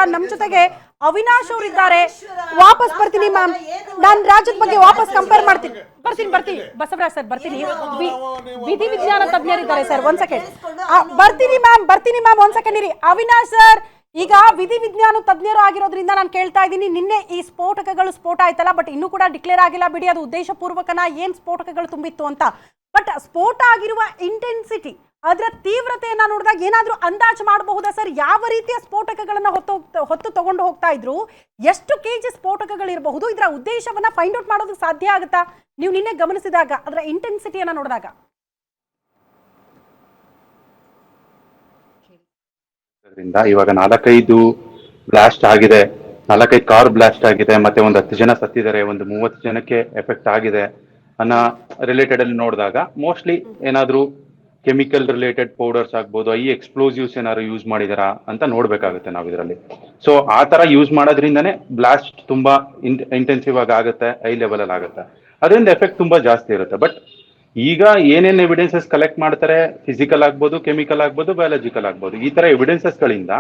ನಮ್ ಜೊತೆಗೆ ಅವಿನಾಶ್ ಅವರು ಇದ್ದಾರೆ. ವಾಪಸ್ ಬರ್ತೀನಿ ಮ್ಯಾಮ್, ನಾನು ರಾಜ್ಯದ ಬಗ್ಗೆ ವಾಪಸ್ ಕಂಪೇರ್ ಮಾಡ್ತೀನಿ. ಬರ್ತೀನಿ ಬಸವರಾಜ್ ಸರ್, ಬರ್ತೀನಿ. ವಿಧಿ ವಿಜ್ಞಾನ ತಜ್ಞರಿದ್ದಾರೆ ಸರ್, ಒಂದ್ ಸೆಕೆಂಡ್. ಬರ್ತೀನಿ ಮ್ಯಾಮ್ ಒಂದ್ ಸೆಕೆಂಡ್ ಇರಿ. ಅವಿನಾಶ್ ಸರ್, ಈಗ ವಿಧಿ ವಿಜ್ಞಾನ ತಜ್ಞರು ಆಗಿರೋದ್ರಿಂದ ನಾನು ಕೇಳ್ತಾ ಇದ್ದೀನಿ, ನಿನ್ನೆ ಈ ಸ್ಫೋಟಕಗಳು ಸ್ಫೋಟ ಆಯ್ತಲ್ಲ, ಬಟ್ ಇನ್ನೂ ಕೂಡ ಡಿಕ್ಲೇರ್ ಆಗಿಲ್ಲ ಬಿಡಿ, ಅದು ಉದ್ದೇಶ ಪೂರ್ವಕನ ಏನ್ ಸ್ಫೋಟಕಗಳು ತುಂಬಿತ್ತು ಅಂತ. ಬಟ್ ಸ್ಫೋಟ ಆಗಿರುವ ಇಂಟೆನ್ಸಿಟಿ, ಅದರ ತೀವ್ರತೆಯನ್ನ ನೋಡಿದಾಗ ಏನಾದ್ರೂ ಅಂದಾಜು ಮಾಡಬಹುದಾ ಸರ್? ಯಾವ ರೀತಿಯ ಸ್ಫೋಟಕಗಳನ್ನ ಹೊತ್ತು ತಗೊಂಡು ಹೋಗ್ತಾ ಇದ್ರು, ಎಷ್ಟು ಕೆಜಿ ಸ್ಫೋಟಕಗಳಿರಬಹುದು, ಇದರ ಉದ್ದೇಶವನ್ನ ಫೈಂಡ್ ಔಟ್ ಮಾಡೋದಕ್ಕೆ ಸಾಧ್ಯ ಆಗುತ್ತಾ ನೀವು ನಿನ್ನೆ ಗಮನಿಸಿದಾಗ, ಅದರ ಇಂಟೆನ್ಸಿಟಿಯನ್ನ ನೋಡಿದಾಗ? ಇವಾಗ 4-5 ಬ್ಲಾಸ್ಟ್ ಆಗಿದೆ, 4-5 ಕಾರ್ ಬ್ಲಾಸ್ಟ್ ಆಗಿದೆ, ಮತ್ತೆ ಒಂದು 10 ಜನ ಸತ್ತಿದ್ದಾರೆ, ಒಂದು 30 ಜನಕ್ಕೆ ಎಫೆಕ್ಟ್ ಆಗಿದೆ ಅನ್ನೋ ರಿಲೇಟೆಡ್ ಅಲ್ಲಿ ನೋಡಿದಾಗ ಮೋಸ್ಟ್ಲಿ ಏನಾದ್ರೂ ಕೆಮಿಕಲ್ ರಿಲೇಟೆಡ್ ಪೌಡರ್ಸ್ ಆಗ್ಬೋದು, ಈ ಎಕ್ಸ್ಪ್ಲೋಸಿವ್ಸ್ ಏನಾದ್ರು ಯೂಸ್ ಮಾಡಿದಾರಾ ಅಂತ ನೋಡ್ಬೇಕಾಗುತ್ತೆ ನಾವು ಇದರಲ್ಲಿ. ಸೊ ಆ ತರ ಯೂಸ್ ಮಾಡೋದ್ರಿಂದನೇ ಬ್ಲಾಸ್ಟ್ ತುಂಬಾ ಇಂಟೆನ್ಸಿವ್ ಆಗುತ್ತೆ, ಹೈ ಲೆವೆಲ್ ಅಲ್ಲಿ ಆಗುತ್ತೆ, ಅದರಿಂದ ಎಫೆಕ್ಟ್ ತುಂಬಾ ಜಾಸ್ತಿ ಇರುತ್ತೆ. ಬಟ್ ಈಗ ಏನೇನ್ ಎವಿಡೆನ್ಸಸ್ ಕಲೆಕ್ಟ್ ಮಾಡ್ತಾರೆ, ಫಿಸಿಕಲ್ ಆಗ್ಬೋದು, ಕೆಮಿಕಲ್ ಆಗ್ಬೋದು, ಬಯಾಲಜಿಕಲ್ ಆಗ್ಬೋದು, ಈ ತರ ಎವಿಡೆನ್ಸಸ್ ಗಳಿಂದ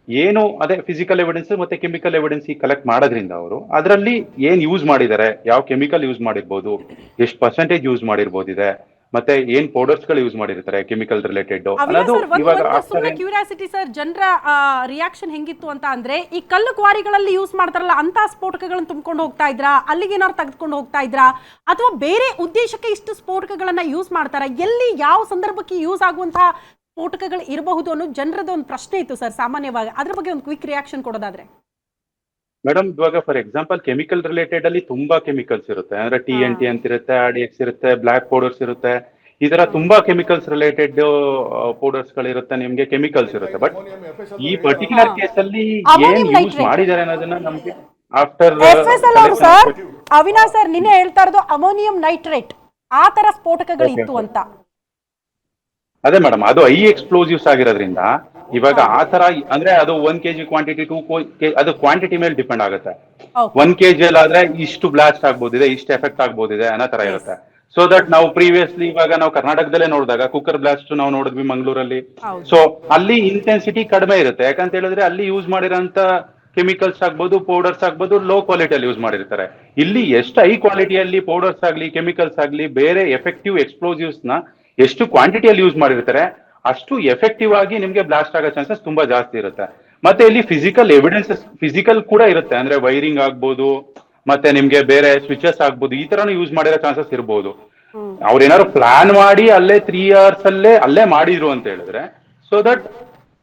ಏನು ಅದೇ ಫಿಸಿಕಲ್ ಎವಿಡೆನ್ಸ್ ಮತ್ತೆ ಕೆಮಿಕಲ್ ಎವಿಡೆನ್ಸ್ ಕಲೆಕ್ಟ್ ಮಾಡೋದ್ರಿಂದ ಅವರು ಅದರಲ್ಲಿ ಏನ್ ಯೂಸ್ ಮಾಡಿದ್ದಾರೆ, ಯಾವ ಕೆಮಿಕಲ್ ಯೂಸ್ ಮಾಡಿರ್ಬೋದು, ಎಷ್ಟು ಪರ್ಸೆಂಟೇಜ್ ಯೂಸ್ ಮಾಡಿರ್ಬೋದಿದೆ, ಮತ್ತೆ ಏನ್ ಪೌಡರ್ಸ್ ಗಳು ಯೂಸ್ ಮಾಡಿರ್ತಾರೆ ಕೆಮಿಕಲ್ ರಿಲೇಟೆಡ್ ಅನ್ನೋದು ಇವಾಗ ಕ್ಯೂರಿಯಾಸಿಟಿ ಸರ್, ಜನರ ರಿಯಾಕ್ಷನ್ ಹೆಂಗಿತ್ತು ಅಂತ ಅಂದ್ರೆ, ಈ ಕಲ್ಲು ಕ್ವಾರಿಗಳಲ್ಲಿ ಯೂಸ್ ಮಾಡ್ತಾರಲ್ಲ ಅಂತ ಸ್ಫೋಟಕಗಳನ್ನು ತುಂಬಿಕೊಂಡು ಹೋಗ್ತಾ ಇದ್ರಾ, ಅಲ್ಲಿಗೆ ಏನಾದ್ರು ತೆಗೆದುಕೊಂಡು ಹೋಗ್ತಾ ಇದ್ರಾ, ಅಥವಾ ಬೇರೆ ಉದ್ದೇಶಕ್ಕೆ ಇಷ್ಟು ಸ್ಫೋಟಕಗಳನ್ನ ಯೂಸ್ ಮಾಡ್ತಾರ, ಎಲ್ಲಿ ಯಾವ ಸಂದರ್ಭಕ್ಕೆ ಯೂಸ್ ಆಗುವಂತಹ ಸ್ಫೋಟಕಗಳು ಇರಬಹುದು ಅನ್ನೋ ಜನರದ ಒಂದು ಪ್ರಶ್ನೆ ಇತ್ತು ಸರ್ ಸಾಮಾನ್ಯವಾಗಿ. ಅದ್ರ ಬಗ್ಗೆ ಒಂದು ಕ್ವಿಕ್ ರಿಯಾಕ್ಷನ್ ಕೊಡೋದಾದ್ರೆ ಮೇಡಮ್, ಇವಾಗ ಫಾರ್ ಎಕ್ಸಾಂಪಲ್ ಕೆಮಿಕಲ್ ರಿಲೇಟೆಡ್ ಅಲ್ಲಿ ತುಂಬಾ ಕೆಮಿಕಲ್ಸ್ ಇರುತ್ತೆ, ಅಂದ್ರೆ TNT ಅಂತ ಇರುತ್ತೆ, RDX ಇರುತ್ತೆ, ಬ್ಲಾಕ್ ಪೌಡರ್ಸ್ ಇರುತ್ತೆ, ಈ ತರ ತುಂಬಾ ಕೆಮಿಕಲ್ಸ್ ರಿಲೇಟೆಡ್ ಪೌಡರ್ಸ್ ಗಳಿರುತ್ತೆ, ನಿಮ್ಗೆ ಕೆಮಿಕಲ್ಸ್ ಇರುತ್ತೆ. ಬಟ್ ಈ ಪರ್ಟಿಕ್ಯುಲರ್ ಕೇಸ್ ಅಲ್ಲಿ ಏನ್ ಯೂಸ್ ಮಾಡಿದ್ದಾರೆ ಅನ್ನೋದನ್ನ ನಮ್ಗೆ ಆಫ್ಟರ್ ಸರ್, ಅವಿನಾಶ್ ಸರ್ ನಿನ್ನೆ ಹೇಳ್ತಾ ಇರೋದು ಅಮೋನಿಯಂ ನೈಟ್ರೇಟ್ ಆ ತರ ಸ್ಫೋಟಕಗಳು ಇತ್ತು ಅಂತ. ಅದೇ ಮೇಡಮ್, ಅದು ಹೈ ಎಕ್ಸ್ಪ್ಲೋಸಿವ್ಸ್ ಆಗಿರೋದ್ರಿಂದ ಇವಾಗ ಆ ತರ ಅಂದ್ರೆ ಅದು 1 kg ಕ್ವಾಂಟಿಟಿ 2 kg, ಅದು ಕ್ವಾಂಟಿಟಿ ಮೇಲೆ ಡಿಪೆಂಡ್ ಆಗುತ್ತೆ. 1 kg ಅಲ್ಲಿ ಆದ್ರೆ ಇಷ್ಟು ಬ್ಲಾಸ್ಟ್ ಆಗ್ಬೋದಿದೆ, ಇಷ್ಟು ಎಫೆಕ್ಟ್ ಆಗ್ಬೋದಿದೆ ಅನ್ನೋ ತರ ಇರುತ್ತೆ. ಸೊ ದಟ್ ನಾವು ಪ್ರೀವಿಯಸ್ಲಿ ಇವಾಗ ನಾವು ಕರ್ನಾಟಕದಲ್ಲೇ ನೋಡಿದಾಗ ಕುಕ್ಕರ್ ಬ್ಲಾಸ್ಟ್ ನಾವು ನೋಡಿದ್ವಿ ಮಂಗಳೂರಲ್ಲಿ. ಸೊ ಅಲ್ಲಿ ಇಂಟೆನ್ಸಿಟಿ ಕಡಿಮೆ ಇರುತ್ತೆ, ಯಾಕಂತ ಹೇಳಿದ್ರೆ ಅಲ್ಲಿ ಯೂಸ್ ಮಾಡಿರೋಂತ ಕೆಮಿಕಲ್ಸ್ ಆಗ್ಬೋದು, ಪೌಡರ್ಸ್ ಆಗ್ಬೋದು, ಲೋ ಕ್ವಾಲಿಟಿಯಲ್ಲಿ ಯೂಸ್ ಮಾಡಿರ್ತಾರೆ. ಇಲ್ಲಿ ಎಷ್ಟು ಹೈ ಕ್ವಾಲಿಟಿಯಲ್ಲಿ ಪೌಡರ್ಸ್ ಆಗ್ಲಿ, ಕೆಮಿಕಲ್ಸ್ ಆಗ್ಲಿ, ಬೇರೆ ಎಫೆಕ್ಟಿವ್ ಎಕ್ಸ್ಪ್ಲೋಸಿವ್ಸ್ ನ ಎಷ್ಟು ಕ್ವಾಂಟಿಟಿಯಲ್ಲಿ ಯೂಸ್ ಮಾಡಿರ್ತಾರೆ, ಅಷ್ಟು ಎಫೆಕ್ಟಿವ್ ಆಗಿ ನಿಮ್ಗೆ ಬ್ಲಾಸ್ಟ್ ಆಗೋ ಚಾನ್ಸಸ್ ತುಂಬಾ ಜಾಸ್ತಿ ಇರುತ್ತೆ. ಮತ್ತೆ ಇಲ್ಲಿ ಫಿಸಿಕಲ್ ಎವಿಡೆನ್ಸಸ್ ಫಿಸಿಕಲ್ ಕೂಡ ಇರುತ್ತೆ, ಅಂದ್ರೆ ವೈರಿಂಗ್ ಆಗ್ಬೋದು, ಮತ್ತೆ ನಿಮ್ಗೆ ಬೇರೆ ಸ್ವಿಚಸ್ ಆಗ್ಬೋದು, ಈ ತರಾನು ಯೂಸ್ ಮಾಡಿರೋ ಚಾನ್ಸಸ್ ಇರ್ಬೋದು. ಅವ್ರೇನಾದ್ರು ಪ್ಲಾನ್ ಮಾಡಿ ಅಲ್ಲೇ 3 hours ಅಲ್ಲೇ ಮಾಡಿದ್ರು ಅಂತ ಹೇಳಿದ್ರೆ, ಸೊ ದಟ್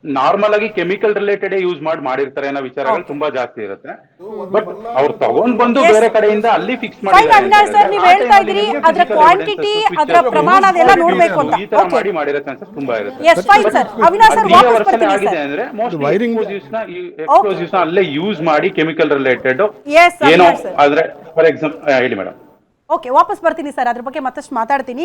ನಾರ್ಮಲ್ ಆಗಿ ಕೆಮಿಕಲ್ ರಿಲೇಟೆಡ್ ಯೂಸ್ ಮಾಡಿರ್ತಾರೆ ಅನ್ನೋ ವಿಚಾರಗಳು ತುಂಬಾ ಜಾಸ್ತಿ ಇರುತ್ತೆ. ಬಟ್ ಅವ್ರು ತಗೊಂಡ್ ಬಂದು ಬೇರೆ ಕಡೆಯಿಂದ ಅಲ್ಲಿ ಫಿಕ್ಸ್ ಮಾಡಿರೋ ಚಾನ್ಸಸ್ ತುಂಬಾ ಇರುತ್ತೆ. ಆಗಿದೆ ಅಂದ್ರೆ ಎಕ್ಸ್ಪ್ಲೋಸಿವ್ಸ್ ಅಲ್ಲೇ ಯೂಸ್ ಮಾಡಿ ಕೆಮಿಕಲ್ ರಿಲೇಟೆಡ್ ಏನೋ ಆದ್ರೆ ಫಾರ್ ಎಕ್ಸಾಂಪಲ್ ಹೇಳಿ ಮೇಡಮ್. ಓಕೆ, ವಾಪಸ್ ಬರ್ತೀನಿ ಸರ್, ಅದ್ರ ಬಗ್ಗೆ ಮತ್ತಷ್ಟು ಮಾತಾಡ್ತೀನಿ.